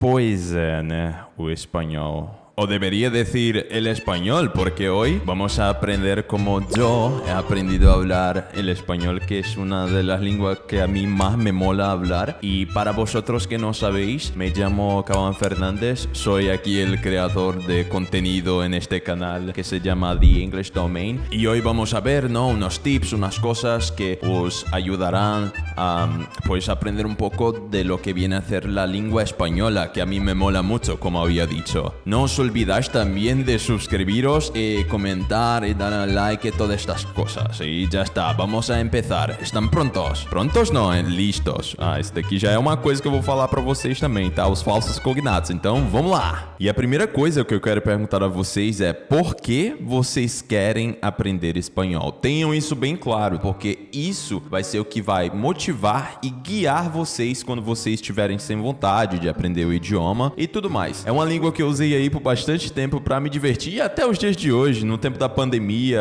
Pois é, né? O espanhol. O debería decir el español, porque hoy vamos a aprender como yo he aprendido a hablar el español, que es una de las lenguas que a mí más me mola hablar. Y para vosotros que no sabéis, me llamo Caban Fernández, soy aquí el creador de contenido en este canal que se llama The English Domain. Y hoy vamos a ver, ¿no? Unos tips, unas cosas que os ayudarán a pues aprender un poco de lo que viene a ser la lengua española, que a mí me mola mucho, como había dicho. No os olvidáis también de suscribiros, comentar y dar al like y todas estas cosas. E já está, vamos a empezar. Estão prontos? Prontos não, listos. Isso daqui já é uma coisa que eu vou falar pra vocês também, tá? Os falsos cognatos. Então, vamos lá. E a primeira coisa que eu quero perguntar a vocês é: por que vocês querem aprender espanhol? Tenham isso bem claro, porque isso vai ser o que vai motivar e guiar vocês quando vocês estiverem sem vontade de aprender o idioma e tudo mais. É uma língua que eu usei aí por bastante tempo pra me divertir, e até os dias de hoje, no tempo da pandemia,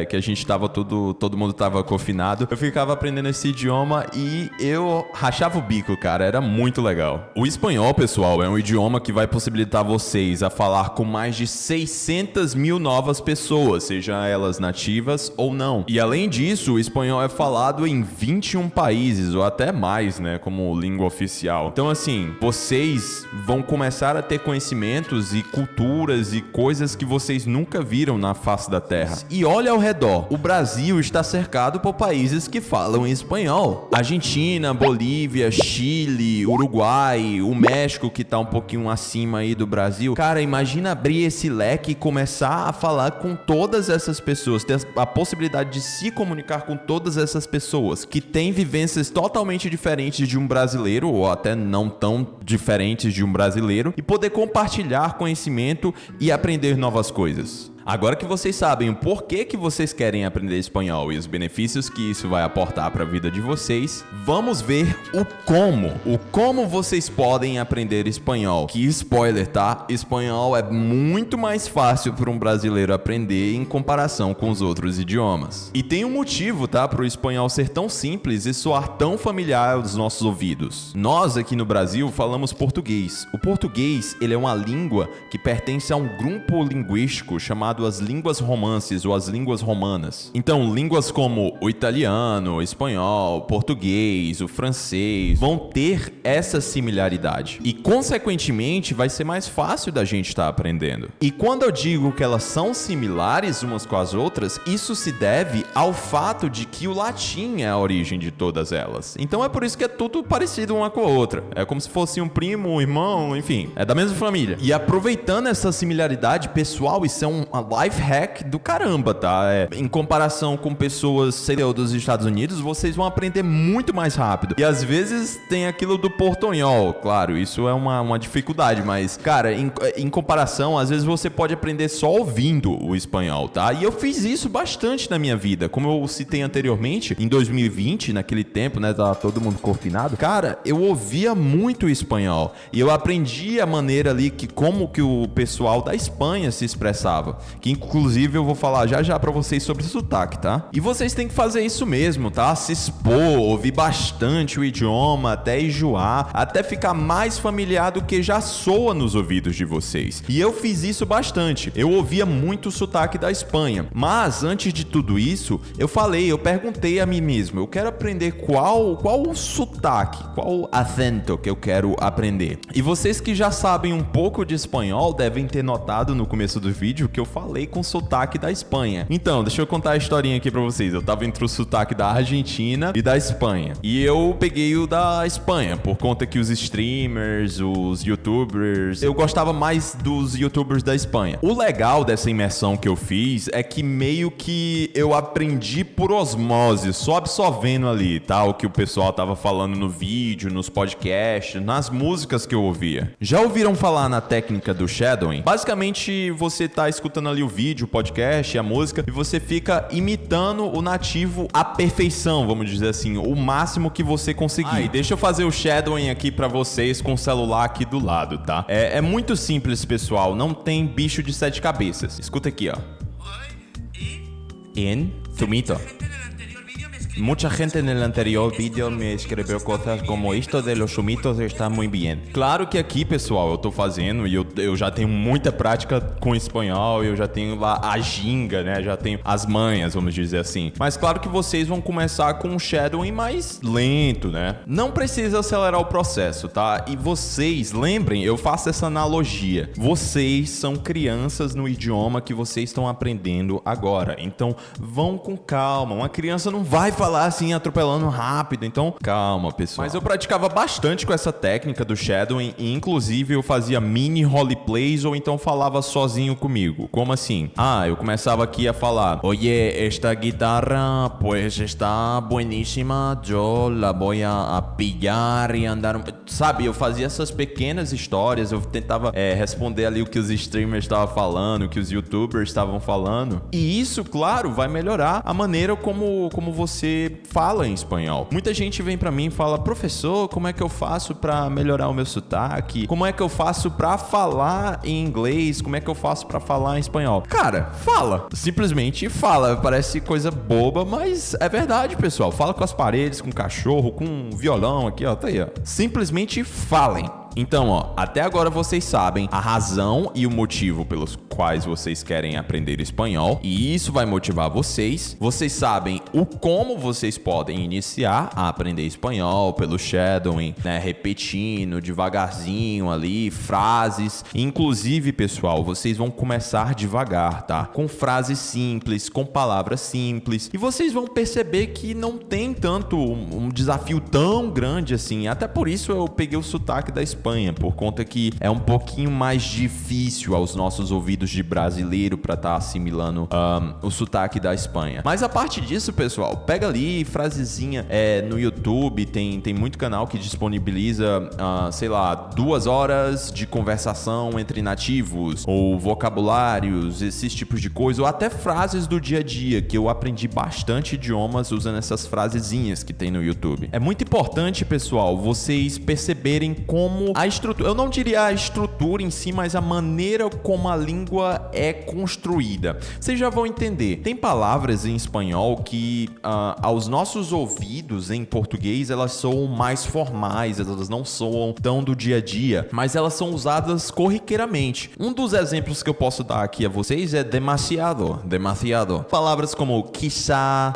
que a gente tava todo mundo tava confinado, eu ficava aprendendo esse idioma e eu rachava o bico, cara, era muito legal. O espanhol, pessoal, é um idioma que vai possibilitar vocês a falar com mais de 600 mil novas pessoas, sejam elas nativas ou não. E além disso, o espanhol é falado em 21 países, ou até mais, né, como língua oficial. Então, assim, vocês vão começar a ter conhecimentos e culturas e coisas que vocês nunca viram na face da terra. E olha ao redor, o Brasil está cercado por países que falam espanhol. Argentina, Bolívia, Chile, Uruguai, o México, que tá um pouquinho acima aí do Brasil. Cara, imagina abrir esse leque e começar a falar com todas essas pessoas, ter a possibilidade de se comunicar com todas essas pessoas que têm vivências totalmente diferentes de um brasileiro, ou até não tão diferentes de um brasileiro, e poder compartilhar conhecimento e aprender novas coisas. Agora que vocês sabem o porquê que vocês querem aprender espanhol e os benefícios que isso vai aportar para a vida de vocês, vamos ver o como vocês podem aprender espanhol. Que spoiler, tá? Espanhol é muito mais fácil para um brasileiro aprender em comparação com os outros idiomas. E tem um motivo, tá? Para o espanhol ser tão simples e soar tão familiar aos nossos ouvidos. Nós aqui no Brasil falamos português. O português, ele é uma língua que pertence a um grupo linguístico chamado as línguas romances ou as línguas romanas. Então, línguas como o italiano, o espanhol, o português, o francês vão ter essa similaridade. E, consequentemente, vai ser mais fácil da gente estar aprendendo. E quando eu digo que elas são similares umas com as outras, isso se deve ao fato de que o latim é a origem de todas elas. Então, é por isso que é tudo parecido uma com a outra. É como se fosse um primo, um irmão, enfim, é da mesma família. E aproveitando essa similaridade, pessoal, isso é uma life hack do caramba, tá? Em comparação com pessoas, sei lá, dos Estados Unidos, vocês vão aprender muito mais rápido. E às vezes tem aquilo do portonhol, claro, isso é uma dificuldade, mas, cara, em comparação, às vezes você pode aprender só ouvindo o espanhol, tá? E eu fiz isso bastante na minha vida. Como eu citei anteriormente, em 2020, naquele tempo, né, tava todo mundo confinado, cara, eu ouvia muito espanhol. E eu aprendi a maneira ali como que o pessoal da Espanha se expressava. Que inclusive eu vou falar já pra vocês sobre sotaque, tá? E vocês têm que fazer isso mesmo, tá? Se expor, ouvir bastante o idioma, até enjoar, até ficar mais familiar do que já soa nos ouvidos de vocês. E eu fiz isso bastante. Eu ouvia muito o sotaque da Espanha. Mas antes de tudo isso, eu perguntei a mim mesmo, eu quero aprender qual o sotaque, qual o acento que eu quero aprender. E vocês que já sabem um pouco de espanhol devem ter notado no começo do vídeo que eu falei com sotaque da Espanha. Então, deixa eu contar a historinha aqui pra vocês. Eu tava entre o sotaque da Argentina e da Espanha. E eu peguei o da Espanha, por conta que os streamers, os youtubers... Eu gostava mais dos youtubers da Espanha. O legal dessa imersão que eu fiz é que meio que eu aprendi por osmose, só absorvendo ali, tá? O que o pessoal tava falando no vídeo, nos podcasts, nas músicas que eu ouvia. Já ouviram falar na técnica do shadowing? Basicamente, você tá escutando ali o vídeo, o podcast, a música, e você fica imitando o nativo à perfeição, vamos dizer assim, o máximo que você conseguir. E deixa eu fazer o shadowing aqui pra vocês com o celular aqui do lado, tá? É muito simples, pessoal, não tem bicho de 7 cabeças. Escuta aqui, ó. En, sumito. Mucha gente en el anterior vídeo me escreveu coisas como isto de los sumitos está muito bem. Claro que aqui, pessoal, eu tô fazendo e eu já tenho muita prática com espanhol, eu já tenho lá a ginga, né? Já tenho as manhas, vamos dizer assim. Mas claro que vocês vão começar com um shadowing mais lento, né? Não precisa acelerar o processo, tá? E vocês, lembrem, eu faço essa analogia. Vocês são crianças no idioma que vocês estão aprendendo agora. Então, vão com calma. Uma criança não vai falar assim, atropelando rápido. Então, calma, pessoal. Mas eu praticava bastante com essa técnica do shadowing e, inclusive, eu fazia mini roleplays ou então falava sozinho comigo. Como assim? Eu começava aqui a falar: Oye, esta guitarra, pues, está buenísima. Eu la voy a pillar e andar... Sabe, eu fazia essas pequenas histórias. Eu tentava responder ali o que os streamers estavam falando, o que os youtubers estavam falando. E isso, claro, vai melhorar a maneira como você fala em espanhol. Muita gente vem pra mim e fala: professor, como é que eu faço pra melhorar o meu sotaque? Como é que eu faço pra falar em inglês? Como é que eu faço pra falar em espanhol? Cara, fala. Simplesmente fala. Parece coisa boba, mas é verdade, pessoal. Fala com as paredes, com o cachorro, com um violão aqui, ó. Tá aí, ó. Simplesmente falem. Então, ó, até agora vocês sabem a razão e o motivo pelos quais vocês querem aprender espanhol, e isso vai motivar vocês. Vocês sabem o como vocês podem iniciar a aprender espanhol pelo shadowing, né, repetindo devagarzinho ali frases. Inclusive, pessoal, vocês vão começar devagar, tá? Com frases simples, com palavras simples, e vocês vão perceber que não tem tanto um desafio tão grande assim. Até por isso eu peguei o sotaque da Espanha, por conta que é um pouquinho mais difícil aos nossos ouvidos de brasileiro para estar assimilando o sotaque da Espanha. Mas a parte disso, pessoal, pega ali frasezinha no YouTube, tem muito canal que disponibiliza, sei lá, 2 horas de conversação entre nativos, ou vocabulários, esses tipos de coisa, ou até frases do dia a dia, que eu aprendi bastante idiomas usando essas frasezinhas que tem no YouTube. É muito importante, pessoal, vocês perceberem como a estrutura, eu não diria a estrutura em si, mas a maneira como a língua é construída. Vocês já vão entender. Tem palavras em espanhol que, aos nossos ouvidos, em português, elas soam mais formais, elas não soam tão do dia a dia, mas elas são usadas corriqueiramente. Um dos exemplos que eu posso dar aqui a vocês é demasiado. Palavras como quizá,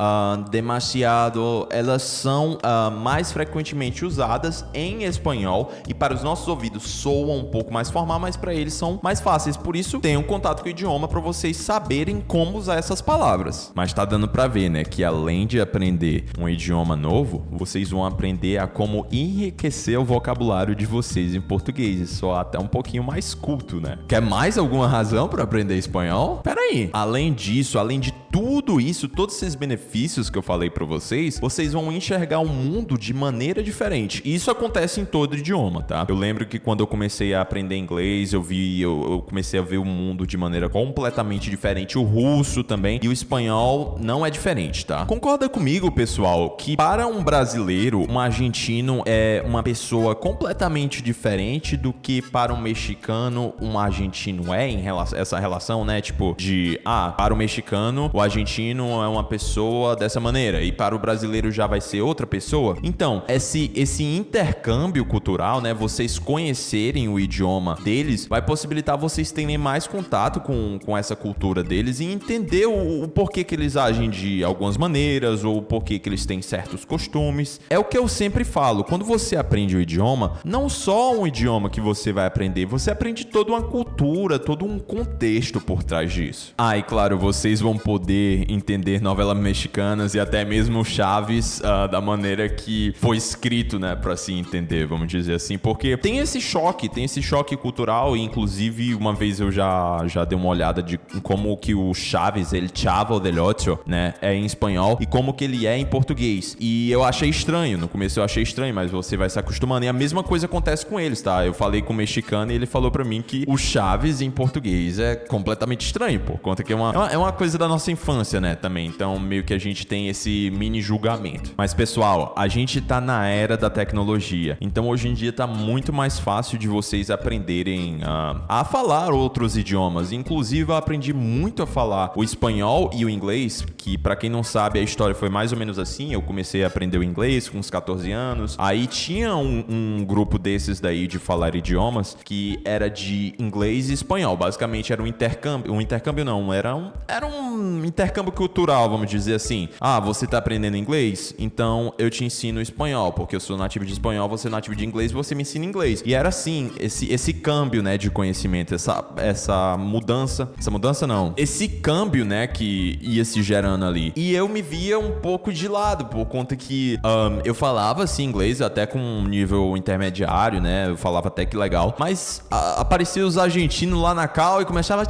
demasiado, elas são mais frequentemente usadas em espanhol, e para os nossos ouvidos soam um pouco mais formal, mas para eles são mais fáceis. Por isso, tenham contato com o idioma para vocês saberem como usar essas palavras. Mas tá dando para ver, né, que além de aprender um idioma novo, vocês vão aprender a como enriquecer o vocabulário de vocês em português. Isso é até um pouquinho mais culto, né? Quer mais alguma razão para aprender espanhol? Pera aí. Além disso, além de tudo isso, todos esses benefícios que eu falei para vocês, vocês vão enxergar o mundo de maneira diferente. E isso acontece em todo idioma, tá? Eu lembro que quando eu comecei a aprender inglês, eu comecei a ver o mundo de maneira completamente diferente. O russo também. E o espanhol não é diferente, tá? Concorda comigo, pessoal, que para um brasileiro, um argentino é uma pessoa completamente diferente do que para um mexicano, um argentino é, em relação essa relação, né? Tipo, para o mexicano, o argentino é uma pessoa dessa maneira, e para o brasileiro já vai ser outra pessoa. Então, esse intercâmbio cultural, né? Vocês conhecerem o idioma deles vai possibilitar vocês terem mais contato com essa cultura deles e entender o porquê que eles agem de algumas maneiras, ou o porquê que eles têm certos costumes. É o que eu sempre falo: quando você aprende o idioma, não só um idioma que você vai aprender, você aprende toda uma cultura, todo um contexto por trás disso. E claro, vocês vão poder entender novelas mexicanas e até mesmo Chaves da maneira que foi escrito, né, pra se entender, vamos dizer assim, porque tem esse choque cultural. E inclusive uma vez eu já dei uma olhada de como que o Chaves, El Chavo del Ocho, né, é em espanhol e como que ele é em português. E eu achei estranho, no começo eu achei estranho, mas você vai se acostumando, e a mesma coisa acontece com eles, tá? Eu falei com o mexicano e ele falou pra mim que o Chaves em português é completamente estranho, por conta que é uma coisa da nossa infância, infância, né, também. Então, meio que a gente tem esse mini julgamento. Mas, pessoal, a gente tá na era da tecnologia. Então, hoje em dia tá muito mais fácil de vocês aprenderem a falar outros idiomas. Inclusive, eu aprendi muito a falar o espanhol e o inglês, que pra quem não sabe, a história foi mais ou menos assim. Eu comecei a aprender o inglês com uns 14 anos. Aí tinha um grupo desses daí de falar idiomas que era de inglês e espanhol. Basicamente era um intercâmbio. Um intercâmbio não, era um intercâmbio cultural, vamos dizer assim. Ah, você tá aprendendo inglês? Então eu te ensino espanhol, porque eu sou nativo de espanhol, você é nativo de inglês, você me ensina inglês. E era assim, esse câmbio, né, de conhecimento, essa mudança. Essa mudança não. Esse câmbio, né, que ia se gerando ali. E eu me via um pouco de lado, por conta que eu falava assim inglês até com um nível intermediário, né? Eu falava até que legal. Mas apareciam os argentinos lá na cal e começava,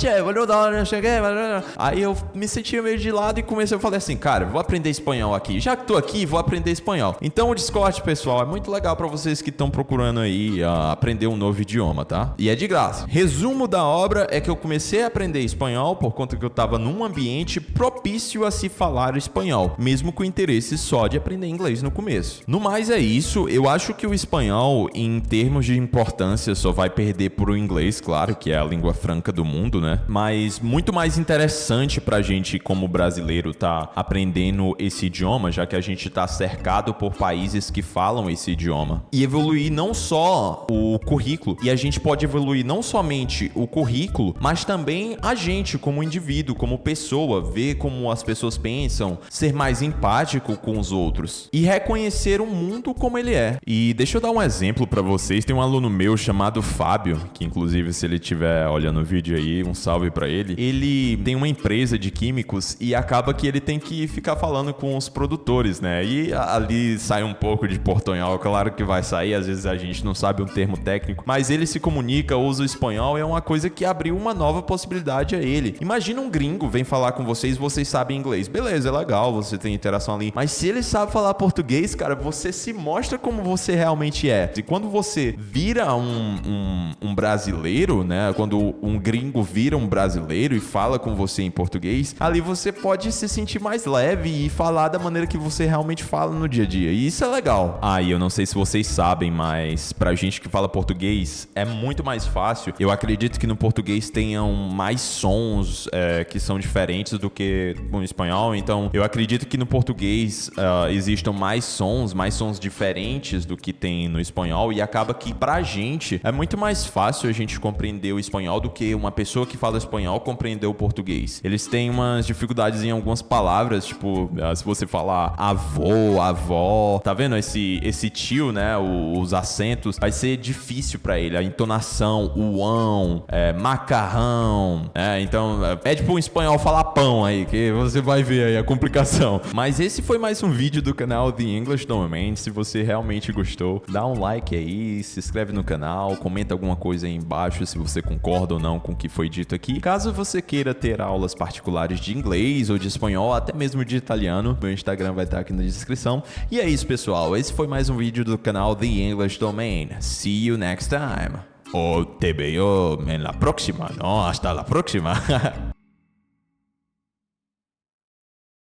aí eu me sentia meio de lado e comecei a falar assim, cara, vou aprender espanhol aqui. Já que tô aqui, vou aprender espanhol. Então o Discord, pessoal, é muito legal pra vocês que estão procurando aí aprender um novo idioma, tá? E é de graça. Resumo da obra é que eu comecei a aprender espanhol por conta que eu tava num ambiente propício a se falar espanhol, mesmo com interesse só de aprender inglês no começo. No mais é isso, eu acho que o espanhol, em termos de importância, só vai perder pro inglês, claro, que é a língua franca do mundo, né? Mas muito mais interessante pra gente como brasileiro tá aprendendo esse idioma, já que a gente tá cercado por países que falam esse idioma. E evoluir não só o currículo, e a gente pode evoluir não somente o currículo, mas também a gente como indivíduo, como pessoa, ver como as pessoas pensam, ser mais empático com os outros e reconhecer o mundo como ele é. E deixa eu dar um exemplo pra vocês. Tem um aluno meu chamado Fábio, que inclusive se ele estiver olhando o vídeo aí, um salve pra ele. Ele tem uma empresa de químicos e acaba que ele tem que ficar falando com os produtores, né? E ali sai um pouco de portunhol, claro que vai sair, às vezes a gente não sabe um termo técnico, mas ele se comunica, usa o espanhol, é uma coisa que abriu uma nova possibilidade a ele. Imagina um gringo vem falar com vocês sabem inglês. Beleza, é legal, você tem interação ali. Mas se ele sabe falar português, cara, você se mostra como você realmente é. E quando você vira um brasileiro, né? Quando um gringo vira um brasileiro e fala com você em português, ali você pode se sentir mais leve e falar da maneira que você realmente fala no dia a dia. E isso é legal. E eu não sei se vocês sabem, mas pra gente que fala português, é muito mais fácil. Eu acredito que no português tenham mais sons que são diferentes do que no espanhol. Então, eu acredito que no português existam mais sons diferentes do que tem no espanhol. E acaba que pra gente é muito mais fácil a gente compreender o espanhol do que uma pessoa que fala espanhol compreender o português. Eles têm umas dificuldades em algumas palavras, tipo, se você falar avô, avó, tá vendo esse tio, né? Os acentos, vai ser difícil pra ele. A entonação, o ão, macarrão, então é tipo um espanhol falar pão aí, que você vai ver aí a complicação. Mas esse foi mais um vídeo do canal The English Domain. Se você realmente gostou, dá um like aí, se inscreve no canal, comenta alguma coisa aí embaixo se você concorda ou não com o que foi dito aqui. Caso você queira ter aulas particulares de inglês ou de espanhol, até mesmo de italiano, meu Instagram vai estar aqui na descrição. E é isso, pessoal. Esse foi mais um vídeo do canal The English Domain. See you next time. O te veo en la próxima, ¿no? Hasta la próxima.